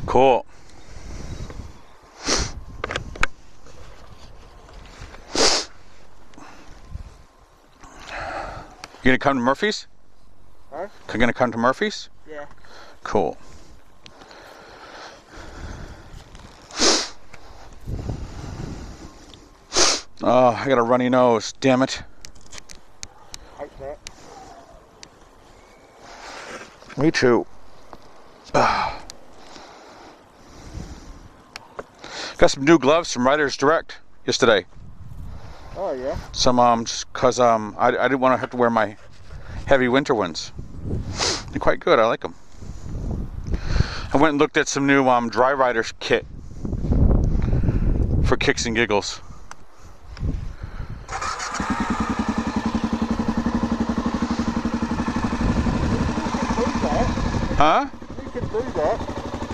Cool. You gonna come to Murphy's? Huh? You gonna come to Murphy's? Yeah. Cool. Oh, I got a runny nose. Damn it. Hate that. Me too. Got some new gloves from Riders Direct yesterday. Oh yeah. Some just cause I didn't want to have to wear my heavy winter ones. They're quite good. I like them. I went and looked at some new dry riders kit for kicks and giggles. Huh? You can do that.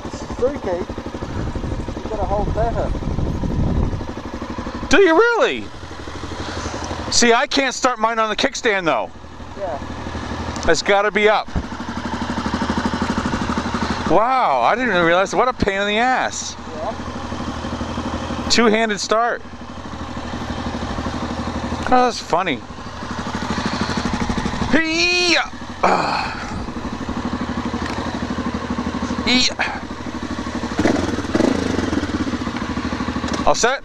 The Suzuki, you've got to hold better. Do you really? See, I can't start mine on the kickstand though. Yeah. It's got to be up. Wow, I didn't even realize what a pain in the ass. Yeah. Two-handed start. Oh, that's funny. Hey! All set?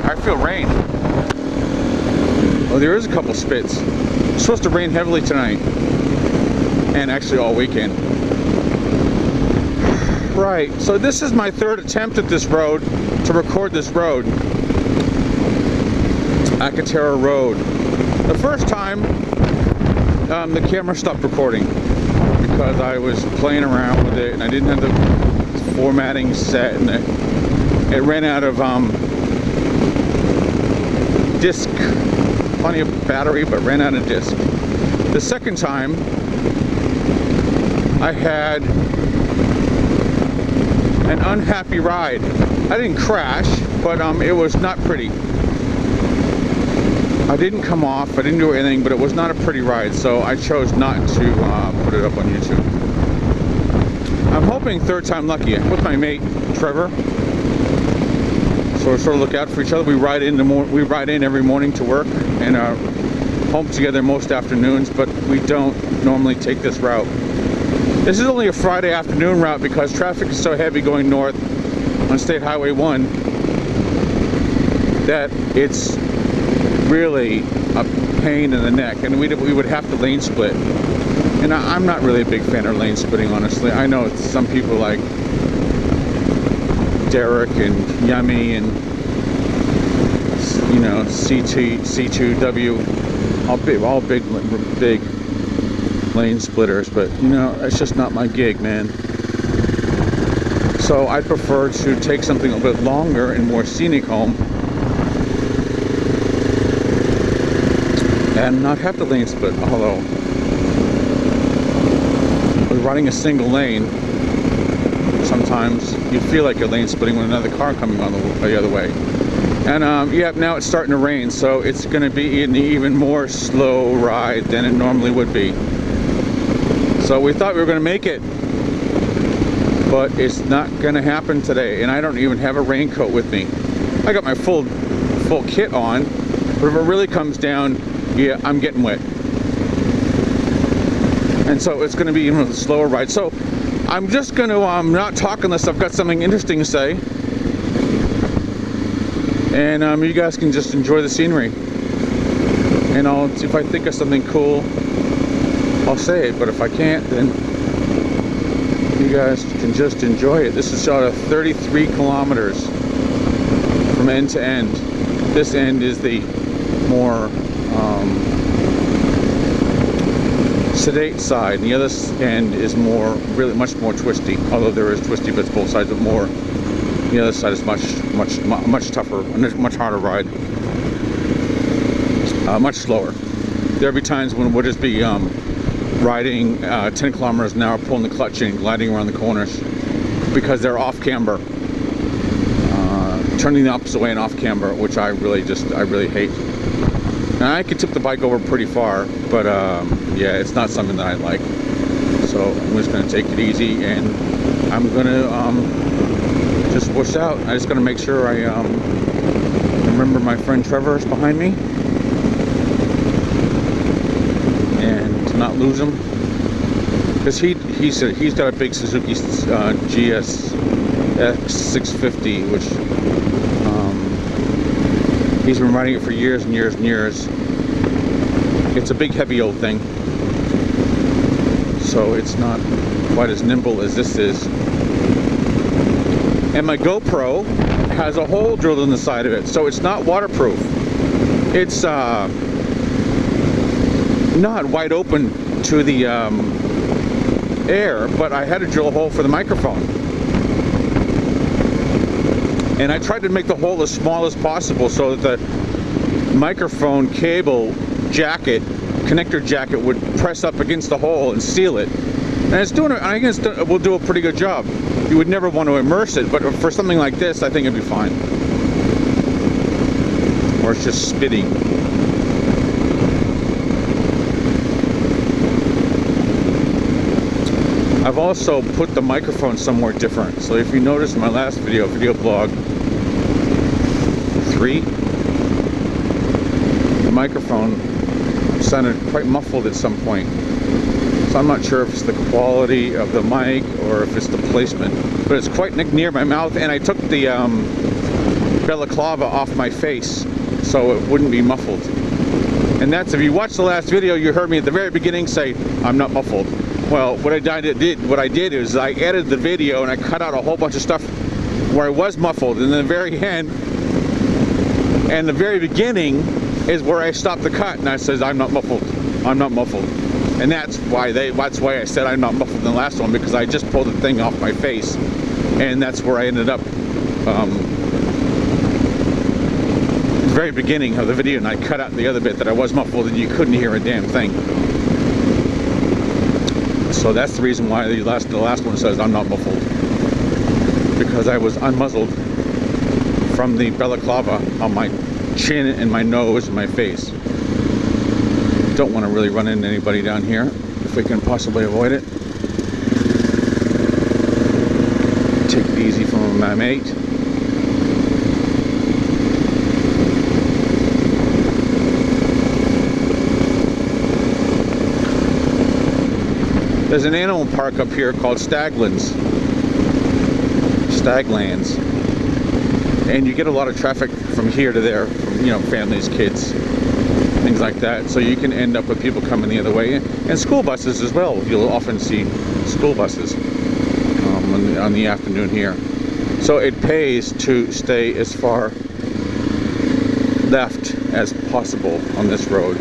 I feel rain. Oh, there is a couple spits. It's supposed to rain heavily tonight, and actually all weekend. Right, so this is my third attempt at this road, to record this road. Akatarawa Road. The first time, the camera stopped recording because I was playing around with it and I didn't have the formatting set, and it ran out of disc. Plenty of battery, but ran out of disc. The second time, I had an unhappy ride. I didn't crash, but it was not pretty. I didn't come off, I didn't do anything, but it was not a pretty ride, so I chose not to put it up on YouTube. I'm hoping third time lucky. I'm with my mate, Trevor. So we sort of look out for each other. We ride in every morning to work and are home together most afternoons, but we don't normally take this route. This is only a Friday afternoon route because traffic is so heavy going north on State Highway 1 that it's really a pain in the neck, and we would have to lane split. And I'm not really a big fan of lane splitting, honestly. I know some people like Derek and Yummy and, you know, C2W, all big lane splitters, but you know, it's just not my gig, man. So I prefer to take something a little bit longer and more scenic home and not have to lane split. Although with running a single lane, sometimes you feel like you're lane splitting with another car coming on the other way. And yeah, now it's starting to rain, so it's going to be an even more slow ride than it normally would be. So we thought we were going to make it, but it's not going to happen today. And I don't even have a raincoat with me. I got my full kit on, but if it really comes down, yeah, I'm getting wet. And so it's going to be even a slower ride. So I'm just going to not talk unless I've got something interesting to say. And you guys can just enjoy the scenery. And if I think of something cool, I'll say it. But if I can't, then you guys can just enjoy it. This is shot of 33 kilometers from end to end. This end is the more sedate side, and the other end is really much more twisty. Although there is twisty bits both sides, but more. The other side is much tougher, and much harder ride. much slower. There'll be times when we'll just be riding 10 kilometers an hour, pulling the clutch and gliding around the corners because they're off camber, turning the opposite way and off camber, which I really hate. Now I can tip the bike over pretty far, but yeah, it's not something that I like. So I'm just going to take it easy, and I'm going to just whoosh out. I just got to make sure I remember my friend Trevor is behind me, and to not lose him, because he's got a big Suzuki GS X650, which he's been riding it for years and years and years. It's a big, heavy old thing, so it's not quite as nimble as this is. And my GoPro has a hole drilled in the side of it, so it's not waterproof. It's not wide open to the air, but I had to drill a hole for the microphone. And I tried to make the hole as small as possible so that the microphone cable jacket, connector jacket, would press up against the hole and seal it. And it's doing, I guess it will do a pretty good job. You would never want to immerse it, but for something like this, I think it'd be fine. Or it's just spitting. I've also put the microphone somewhere different. So if you notice in my last video, Vblog 3, the microphone sounded quite muffled at some point. So I'm not sure if it's the quality of the mic or if it's the placement, but it's quite near my mouth, and I took the balaclava off my face so it wouldn't be muffled. And that's, if you watched the last video, you heard me at the very beginning say, I'm not muffled. Well, what I did is I edited the video and I cut out a whole bunch of stuff where I was muffled, and then the very end and the very beginning is where I stopped the cut and I says, I'm not muffled. I'm not muffled. And that's why I said I'm not muffled in the last one, because I just pulled the thing off my face, and that's where I ended up the very beginning of the video, and I cut out the other bit that I was muffled and you couldn't hear a damn thing. So that's the reason why the last one says I'm not muffled, because I was unmuzzled from the balaclava on my chin and my nose and my face. Don't want to really run into anybody down here if we can possibly avoid it. Take it easy from my mate. There's an animal park up here called Staglands, and you get a lot of traffic from here to there, from, you know, families, kids, things like that. So you can end up with people coming the other way, and school buses as well. You'll often see school buses on the afternoon here. So it pays to stay as far left as possible on this road.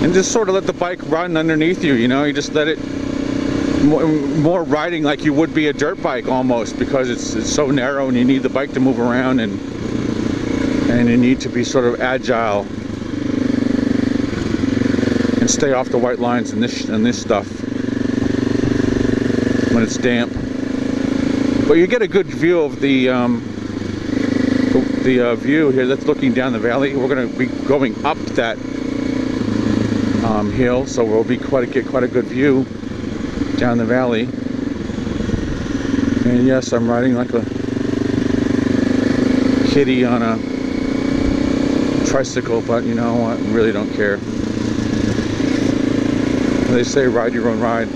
And just sort of let the bike run underneath you, you know, you just let it, more riding like you would be a dirt bike almost, because it's so narrow and you need the bike to move around, and you need to be sort of agile and stay off the white lines and this stuff when it's damp. But you get a good view of the view here that's looking down the valley. We're going to be going up that hill, so we'll be get quite a good view down the valley. And yes, I'm riding like a kitty on a tricycle, but you know what, I really don't care. They say ride your own ride,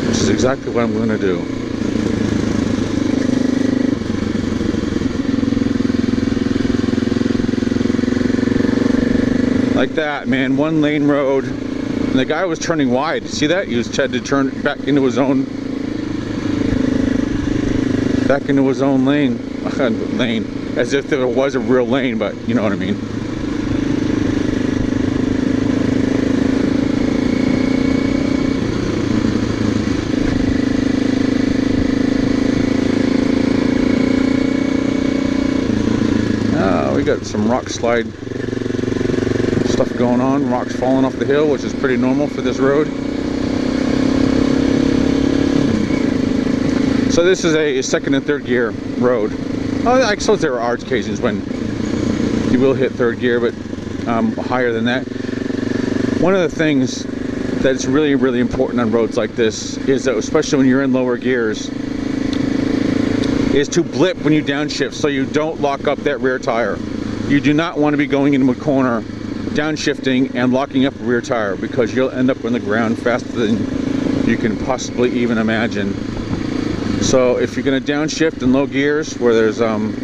which is exactly what I'm going to do. Like that, man, one lane road, and the guy was turning wide. See that? He had to turn back into his own lane, as if there was a real lane, but you know what I mean. got some rock slide stuff going on, rocks falling off the hill, which is pretty normal for this road. So this is a second and third gear road. I suppose there are occasions when you will hit third gear, but higher than that. One of the things that's really, really important on roads like this is that, especially when you're in lower gears, is to blip when you downshift so you don't lock up that rear tire. You do not want to be going into a corner, downshifting and locking up a rear tire, because you'll end up on the ground faster than you can possibly even imagine. So if you're going to downshift in low gears where there's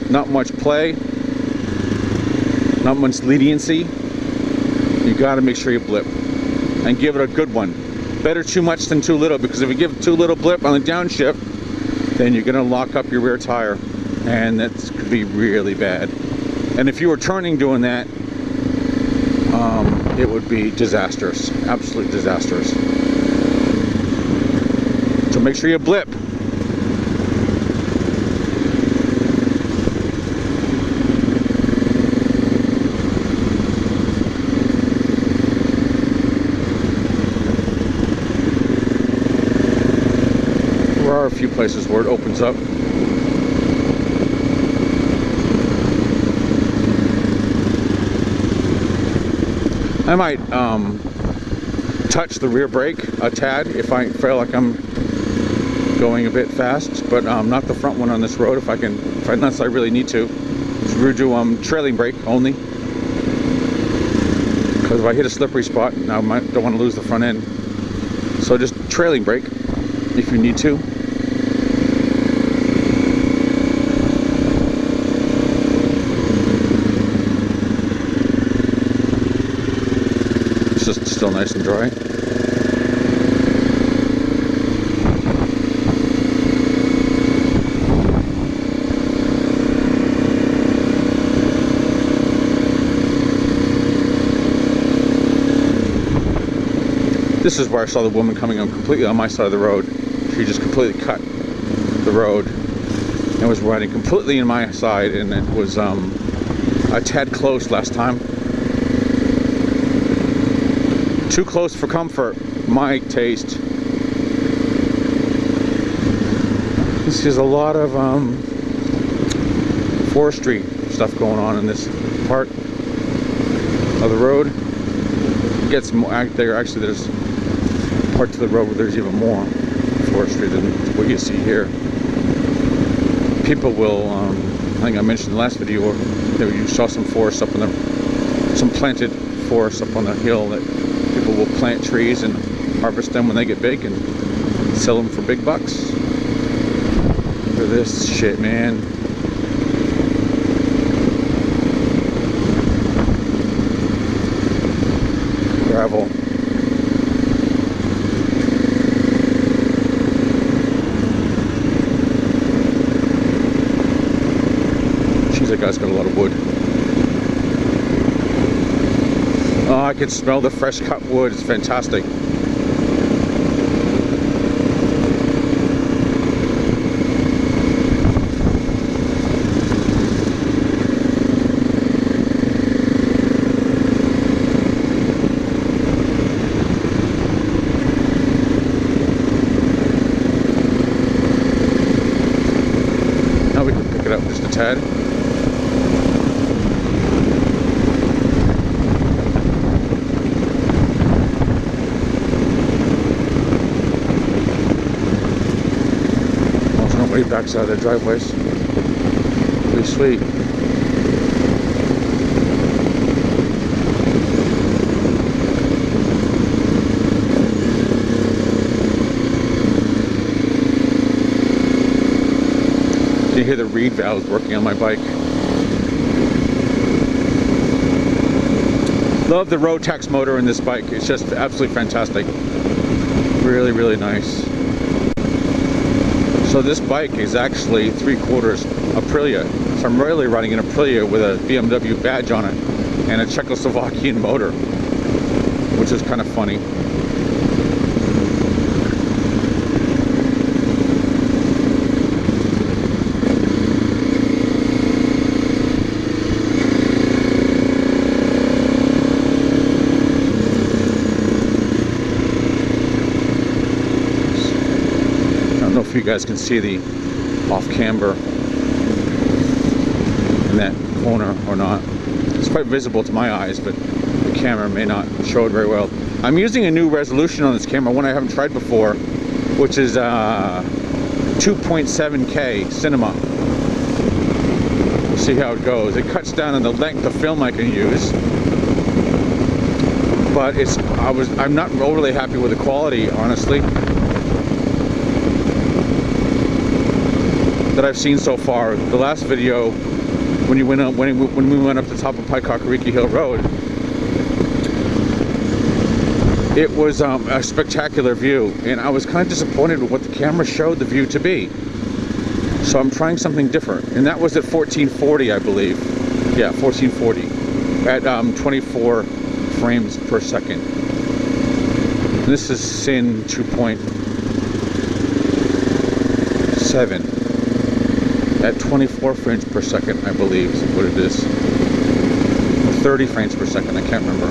not much play, not much leniency, you got to make sure you blip and give it a good one. Better too much than too little, because if you give too little blip on the downshift, then you're going to lock up your rear tire, and that could be really bad. And if you were turning doing that, it would be disastrous, absolutely disastrous. So make sure you blip. There are a few places where it opens up. I might touch the rear brake a tad if I feel like I'm going a bit fast, but not the front one on this road unless I really need to. We're do trailing brake only, because if I hit a slippery spot, I don't want to lose the front end. So just trailing brake if you need to. Just still nice and dry. This is where I saw the woman coming on completely on my side of the road. She just completely cut the road and was riding completely in my side, and it was a tad close last time. Too close for comfort, my taste. This is a lot of forestry stuff going on in this part of the road. It gets more there. Actually, there's parts of the road where there's even more forestry than what you see here. People will, I think I mentioned in the last video, you saw some forest up on some planted forest up on the hill that people will plant trees and harvest them when they get big and sell them for big bucks. Look at this shit, man. Gravel. Seems like that's got a lot of wood. Oh, I can smell the fresh cut wood. It's fantastic. Now we can pick it up just a tad. Backside of their driveways. Pretty sweet. You hear the reed valves working on my bike. Love the Rotax motor in this bike. It's just absolutely fantastic. Really, really nice. So this bike is actually 3/4 Aprilia. So I'm really riding an Aprilia with a BMW badge on it and a Czechoslovakian motor, which is kind of funny. guys can see the off camber in that corner or not. It's quite visible to my eyes, but the camera may not show it very well. I'm using a new resolution on this camera, one I haven't tried before, which is 2.7K cinema. We'll see how it goes. It cuts down on the length of film I can use, but I'm not overly happy with the quality, honestly, that I've seen so far. The last video, when we went up the top of Paikakariki Hill Road, it was a spectacular view, and I was kind of disappointed with what the camera showed the view to be. So I'm trying something different, and that was at 1440, I believe. Yeah, 1440 at 24 frames per second. This is Sin 2.7 at 24 frames per second, I believe is what it is. Or 30 frames per second, I can't remember.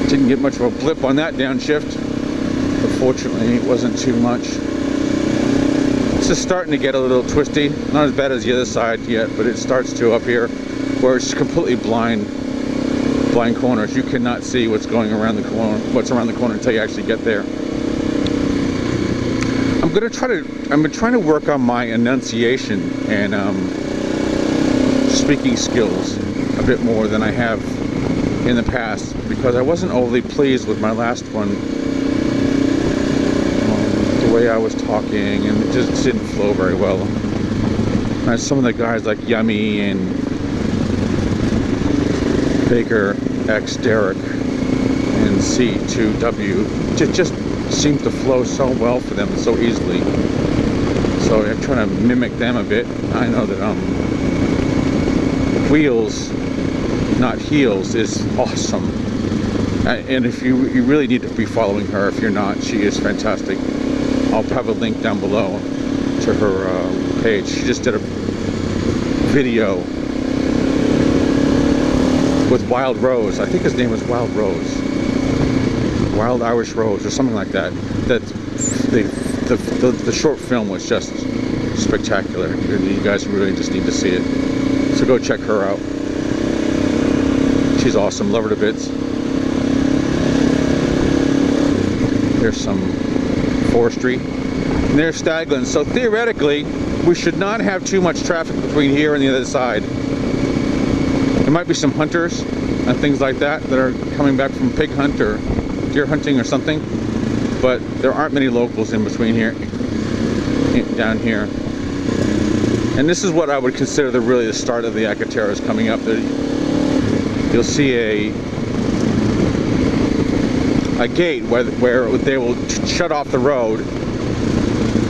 Didn't get much of a blip on that downshift, but fortunately it wasn't too much. It's just starting to get a little twisty, not as bad as the other side yet, but it starts to up here where it's completely blind corners. You cannot see what's going around the corner, what's around the corner until you actually get there. I'm trying to work on my enunciation and speaking skills a bit more than I have in the past, because I wasn't overly pleased with my last one, the way I was talking, and it just didn't flow very well. Some of the guys like Yummy and Baker X Derek and C2W just seemed to flow so well for them so easily. So I'm trying to mimic them a bit. I know that Wheels, not Heels, is awesome, and if you really need to be following her. If you're not, she is fantastic. I'll have a link down below to her page. She just did a video with Wild Rose. I think his name was Wild Rose, Wild Irish Rose, or something like that. That the short film was just spectacular. You guys really just need to see it. So go check her out. She's awesome. Love her to bits. There's some forestry. And there's Stagland. So theoretically, we should not have too much traffic between here and the other side. There might be some hunters and things like that that are coming back from pig hunt or deer hunting or something. But there aren't many locals in between here, down here. And this is what I would consider really the start of the akataras coming up. You'll see a gate where they will shut off the road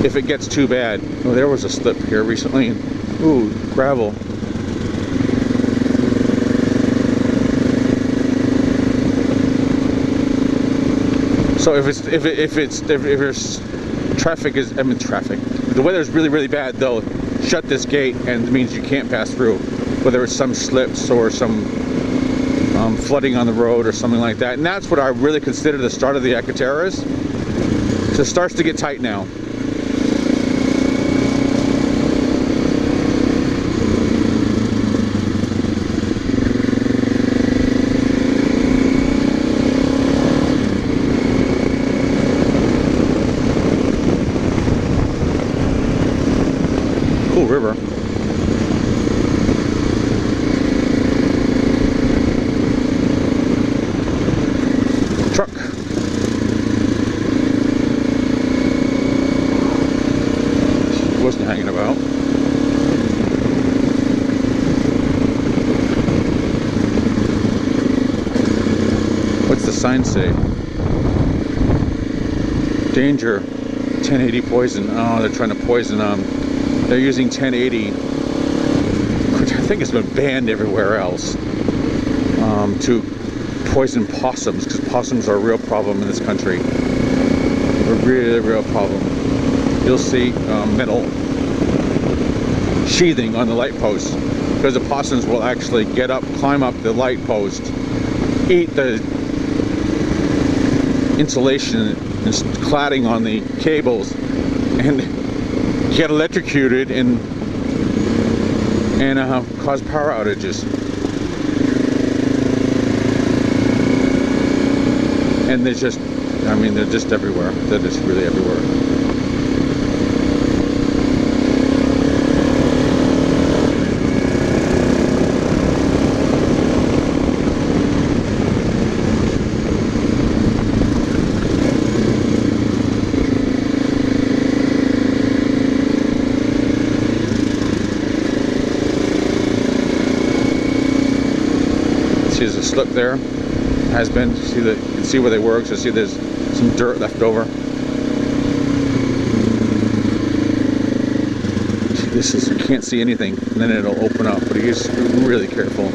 if it gets too bad. Oh, there was a slip here recently. Ooh, gravel. So if traffic is, the weather's really bad, they'll shut this gate, and it means you can't pass through. Whether it's some slips or some flooding on the road or something like that. And that's what I really consider the start of the akataras. So it starts to get tight now. Cool river. Truck. Wasn't hanging about. the sign say? Danger, 1080 poison. Oh, they're trying to poison them. They're using 1080, which I think has been banned everywhere else, to poison possums, because possums are a real problem in this country. A really real problem. You'll see metal sheathing on the light posts, because the possums will actually get up, climb up the light post, eat the insulation and cladding on the cables, and get electrocuted and cause power outages. And they're just, I mean, they're just everywhere. They're just really everywhere. See, there's a slip there. Has been. See that? You can see where they work. So see, there's some dirt left over. See, this is, you can't see anything, and then it'll open up. But you just be really careful.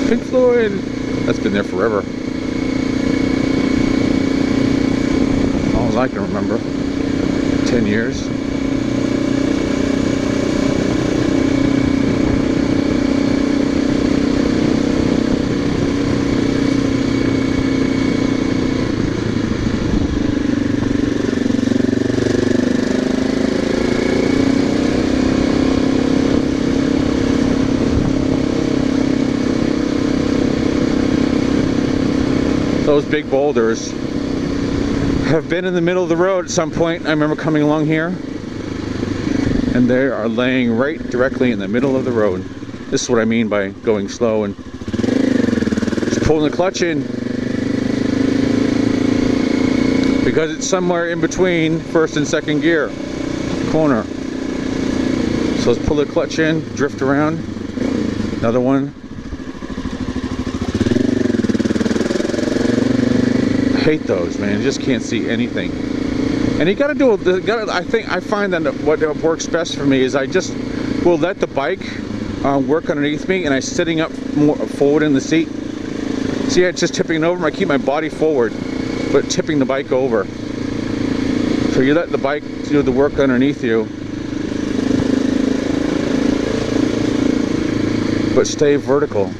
Pink Floyd. That's been there forever. As long as I can remember. 10 years. Those big boulders have been in the middle of the road at some point. I remember coming along here, and they are laying right directly in the middle of the road. This is what I mean by going slow and just pulling the clutch in, because it's somewhere in between first and second gear corner. So let's pull the clutch in, drift around. Another one. Hate those, man. You just can't see anything. And you got to do. I find that what works best for me is I just will let the bike work underneath me, and I'm sitting up more forward in the seat. See, it's just tipping over. I keep my body forward, but tipping the bike over. So you let the bike do the work underneath you, but stay vertical.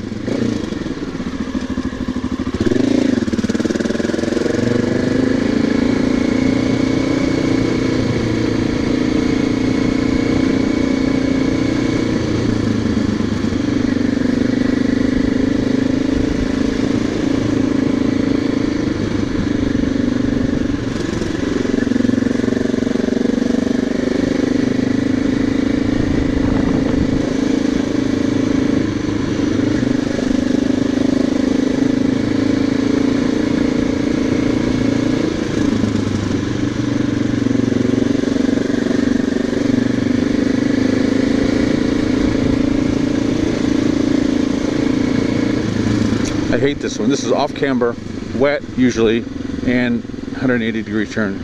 I hate this one. This is off camber, wet usually, and 180-degree turn.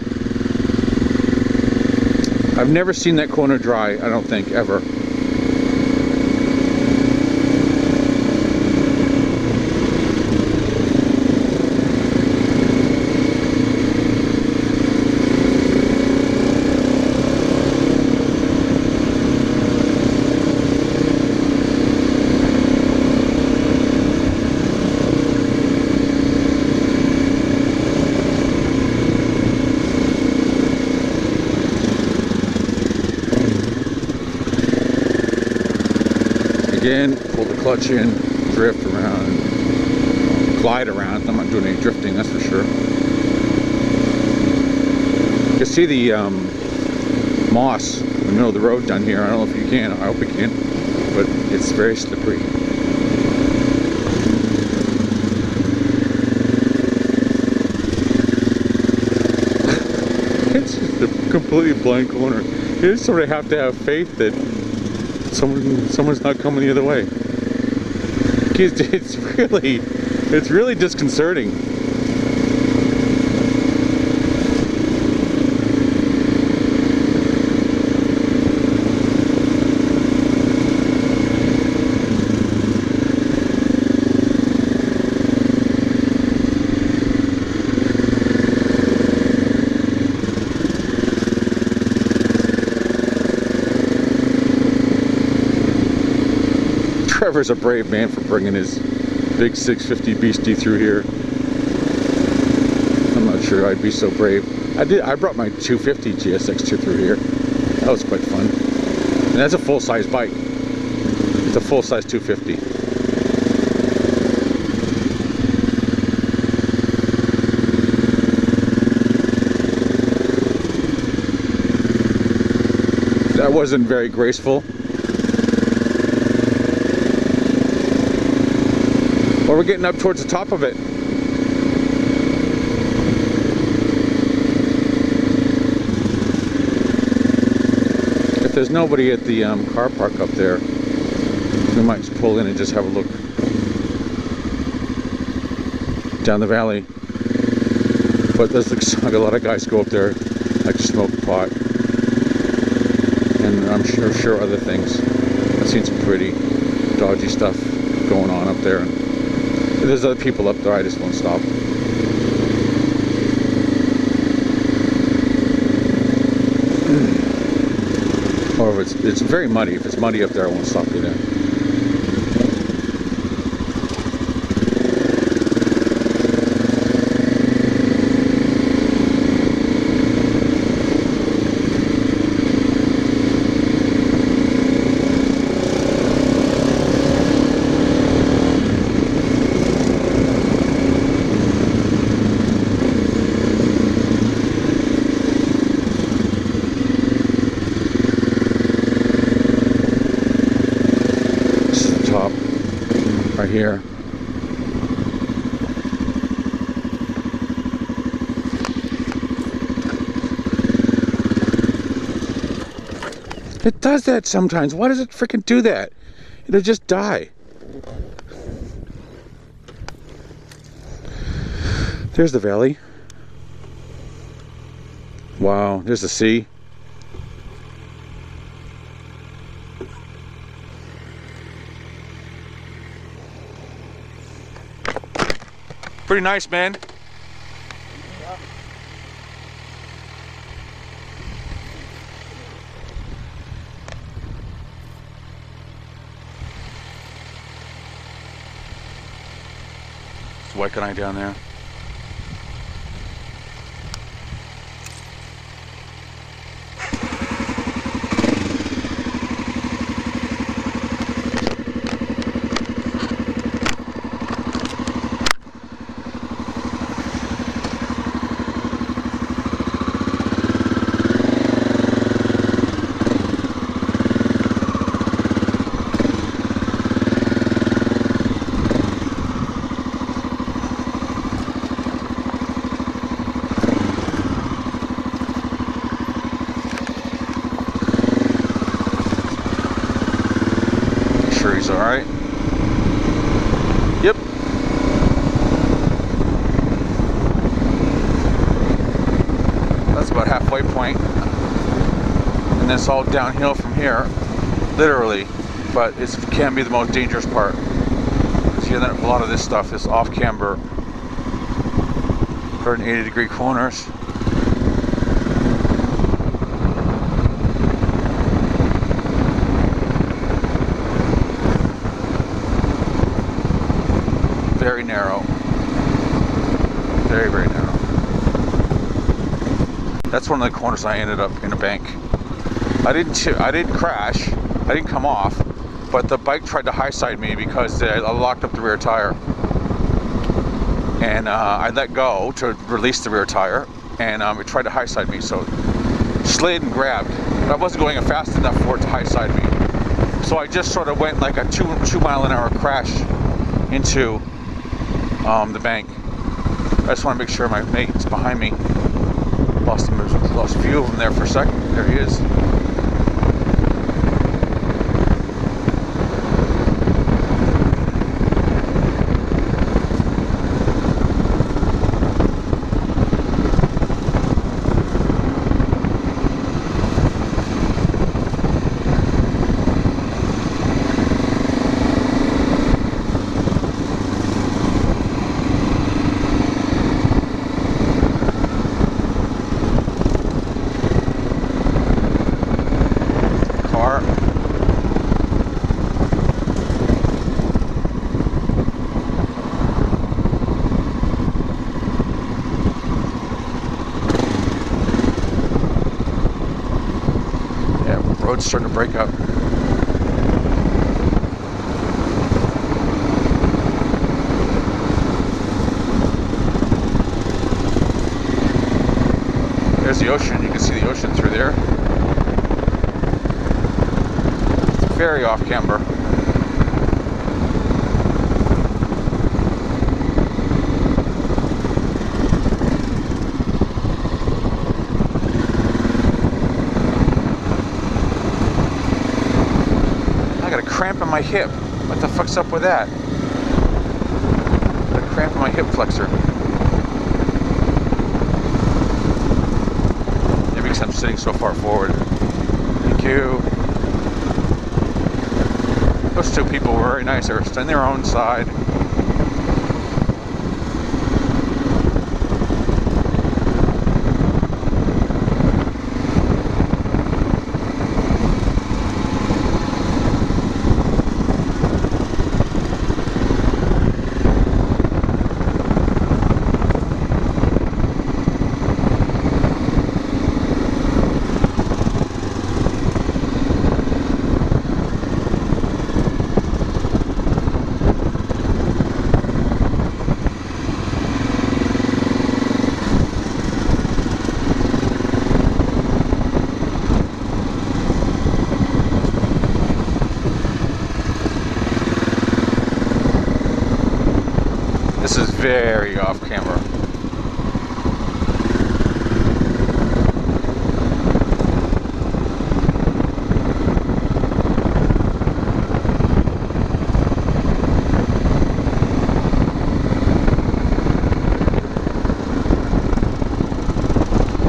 I've never seen that corner dry, I don't think, ever. Again, pull the clutch in, drift around, glide around. I'm not doing any drifting, that's for sure. You can see the moss in the middle of the road down here. I don't know if you can, I hope you can, but it's very slippery. It's just a completely blind corner. You just sort of have to have faith that someone's not coming the other way. It's really, It's really disconcerting. Trevor's a brave man for bringing his big 650 beastie through here. I'm not sure I'd be so brave. I brought my 250 GSX2 through here. That was quite fun. And that's a full-size bike. It's a full-size 250. That wasn't very graceful. Well, we're getting up towards the top of it. If there's nobody at the car park up there, we might just pull in and just have a look down the valley. But there's like a lot of guys go up there, like to smoke pot, and I'm sure other things. I've seen some pretty dodgy stuff going on up there. There's other people up there, I just won't stop. Or if it's very muddy. If it's muddy up there, I won't stop you there. Right here. It does that sometimes. Why does it freaking do that? It'll just die. There's the valley. Wow, there's the sea. Pretty nice, man. Yeah. It's white guy down there. All right. Yep. That's about halfway point, and it's all downhill from here, literally. But it can be the most dangerous part. See, a lot of this stuff is off camber, 180-degree corners. Very narrow. Very, very narrow. That's one of the corners I ended up in a bank. I didn't crash. I didn't come off, but the bike tried to high side me because I locked up the rear tire. And I let go to release the rear tire, and it tried to high side me, so it slid and grabbed. But I wasn't going fast enough for it to high side me. So I just sort of went like a 2 mile an hour crash into the bank. I just want to make sure my mate's behind me. Lost a few of them there for a second. There he is. road's starting to break up. There's the ocean. You can see the ocean through there. It's very off camber. I got a cramp in my hip. What the fuck's up with that? Got a cramp in my hip flexor. I'm sitting so far forward. Thank you. Those two people were very nice. They were on their own side. This is very off camera.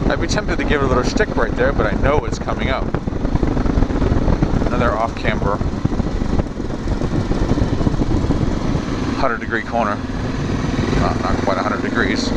I'd be tempted to give it a little stick right there, but I know it's coming up. Another off camber 100-degree corner. Not quite 100 degrees.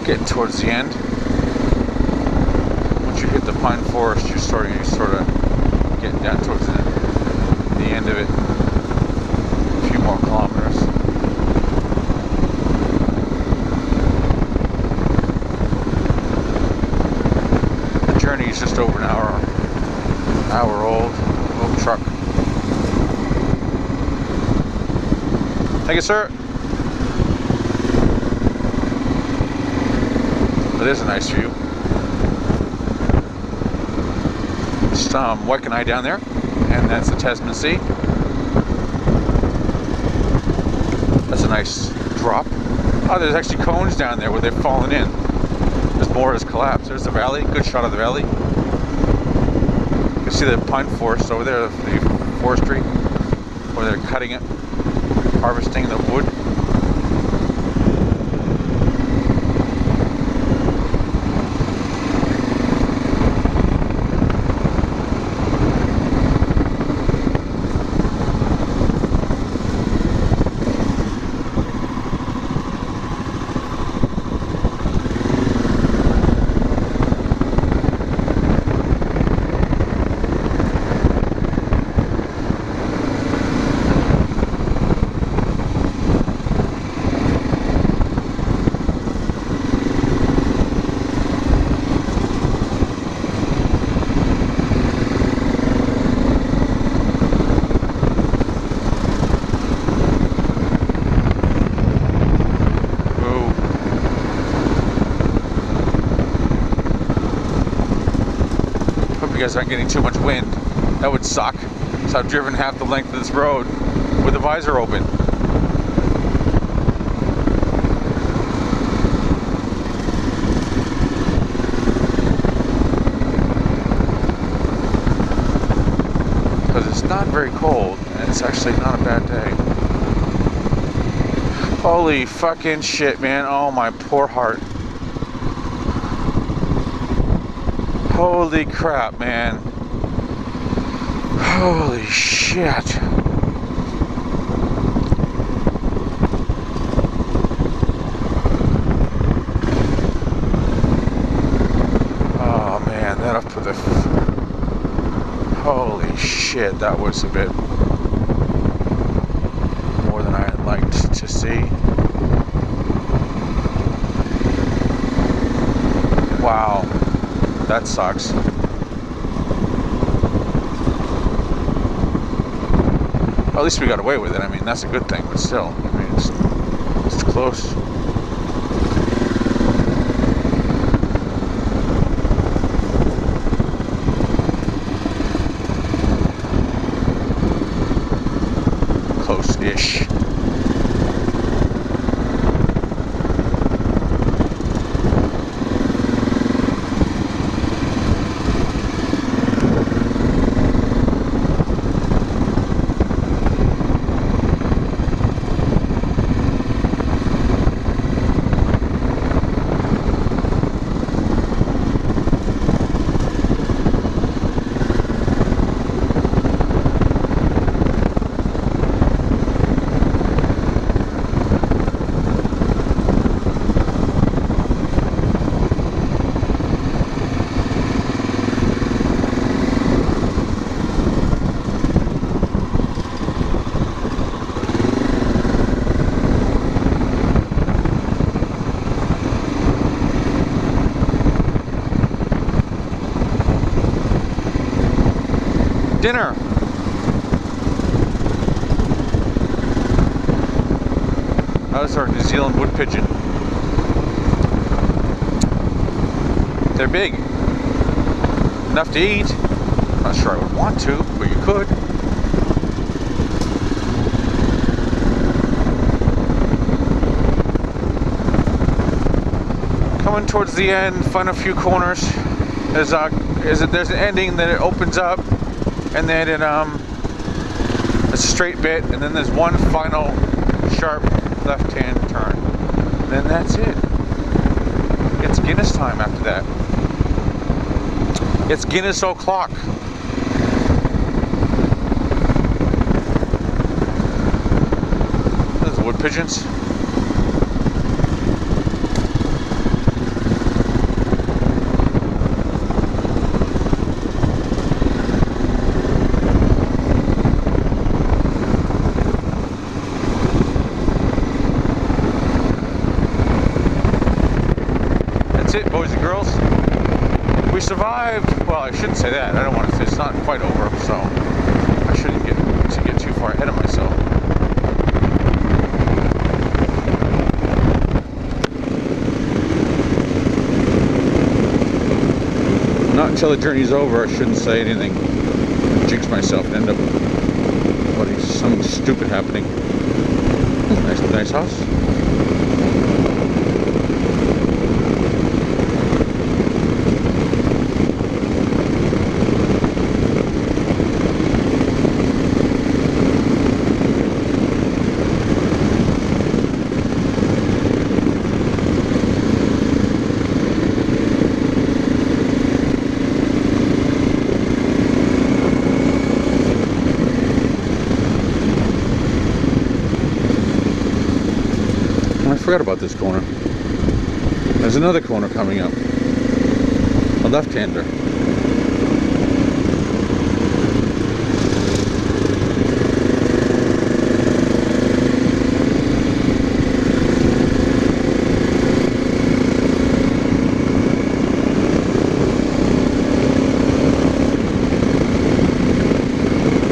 Getting towards the end. Once you hit the pine forest, you're sort of getting down towards the end of it. A few more kilometers. The journey is just over an hour old. Little truck. Thank you, sir. It is a nice view. Just Weck and I down there, and that's the Tasman Sea. That's a nice drop. Oh, there's actually cones down there where they've fallen in. This more has collapsed. There's the valley. Good shot of the valley. You can see the pine forest over there, the forestry, where they're cutting it, harvesting the wood. you guys aren't getting too much wind. That would suck. So I've driven half the length of this road with the visor open. Because it's not very cold, and it's actually not a bad day. Holy fucking shit, man. Oh, my poor heart. Holy crap, man. Holy shit. Oh, man. That up for the... Holy shit. That was a bit more than I liked to see. Wow. That sucks. Well, at least we got away with it. I mean, that's a good thing, but still, I mean, it's close. Close-ish. Dinner. How's our New Zealand wood pigeon? They're big. Enough to eat. Not sure I would want to, but you could. Coming towards the end, find a few corners. There's an ending, then it opens up. And then it's a straight bit, and then there's one final sharp left-hand turn. And then that's it. It's Guinness time after that. It's Guinness o'clock. Those wood pigeons. Boys and girls, we survived. Well, I shouldn't say that. I don't want to say it's not quite over, so I shouldn't get too far ahead of myself. Not until the journey's over, I shouldn't say anything. Jinx myself and end up something stupid happening. Nice house. I forgot about this corner. There's another corner coming up. A left-hander.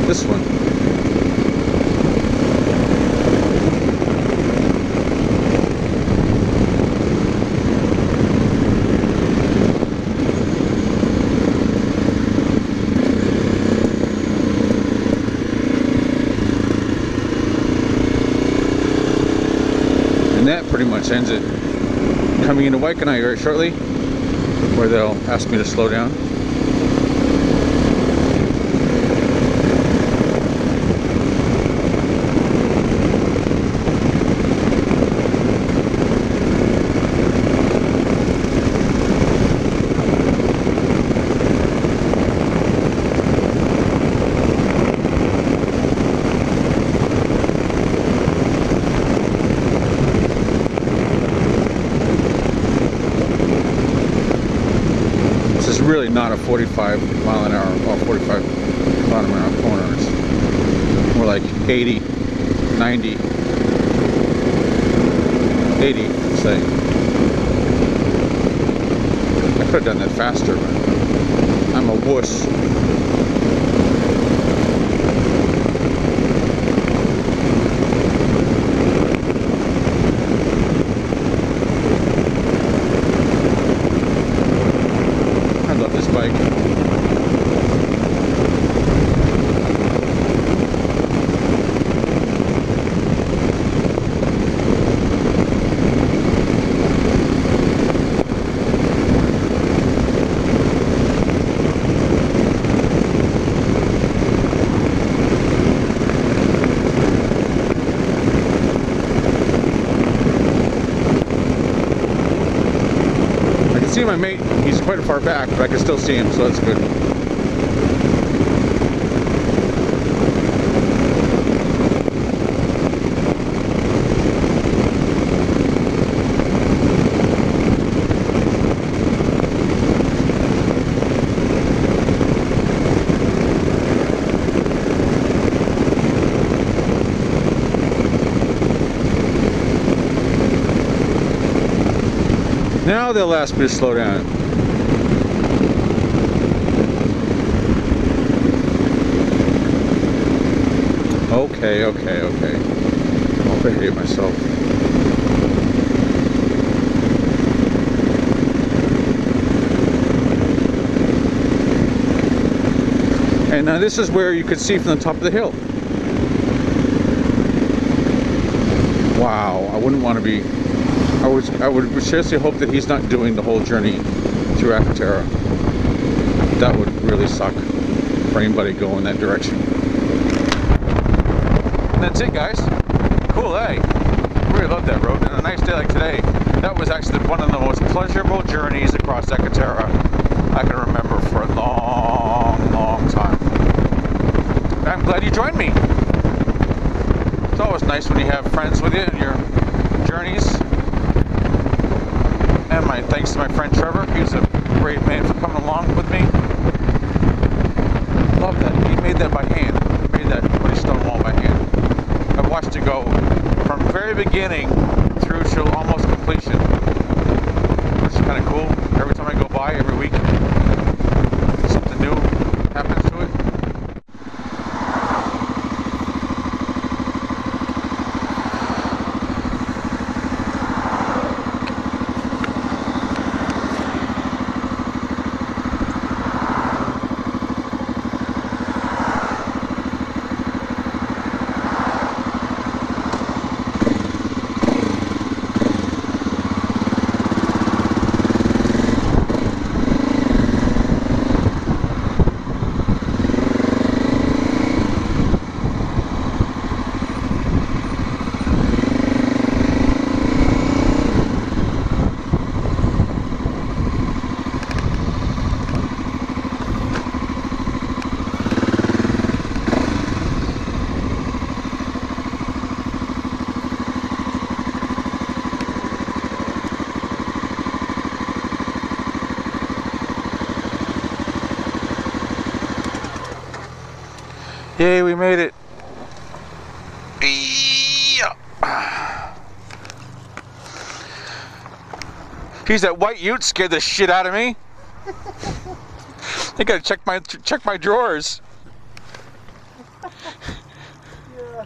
This one. much ends it. Coming into Waikanai very shortly, where they'll ask me to slow down. Really not a 45 mile an hour or 45 mile an hour corner. It's more like 80, 90, 80, say. I could have done that faster, but I'm a wuss. See my mate, he's quite far back, but I can still see him, so that's good. Now they'll ask me to slow down. Okay. I'll behave myself. And now this is where you can see from the top of the hill. Wow, I wouldn't want to be... I would seriously hope that he's not doing the whole journey through Akatarawa. That would really suck for anybody going that direction. And that's it, guys. Cool day. Really love that road. And a nice day like today, that was actually one of the most pleasurable journeys across Akatarawa I can remember for a long time. And I'm glad you joined me. It's always nice when you have friends with you in your journeys. And my thanks to my friend Trevor. He's a great man for coming along with me. Love that. He made that by hand. He made that woody stone wall by hand. I've watched it go from very beginning through to almost completion. Which is kind of cool. Every time I go by, every week, something new happens to it. Yay, we made it. Geez, that white ute scared the shit out of me. I gotta check my drawers. Yeah.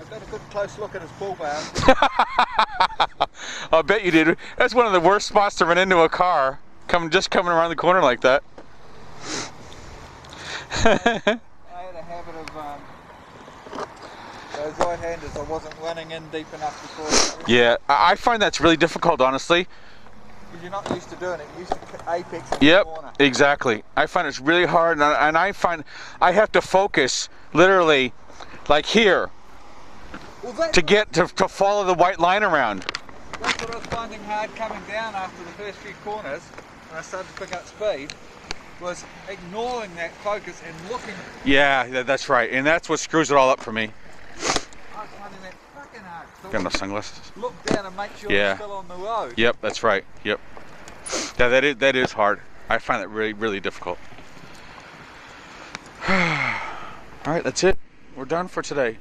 I got a good close look at his bull bar. I'll bet you did. That's one of the worst spots to run into a car. Just coming around the corner like that. I had a habit of those right-handers, I wasn't running in deep enough before. Yeah, I find that's really difficult, honestly. Because you're not used to doing it. You're used to apex in Yep, the corner. exactly. I find it's really hard, and I find I have to focus literally like here to get to follow the white line around. That's what I was finding hard coming down after the first few corners when I started to pick up speed, was ignoring that focus and looking. Yeah, that's right, and that's what screws it all up for me. I was finding that fucking hard. So Got no sunglasses. look down and make sure Yeah. you're still on the road. Yep, that's right. Yep. Yeah, that is hard. I find it really, really difficult. All right, that's it. We're done for today.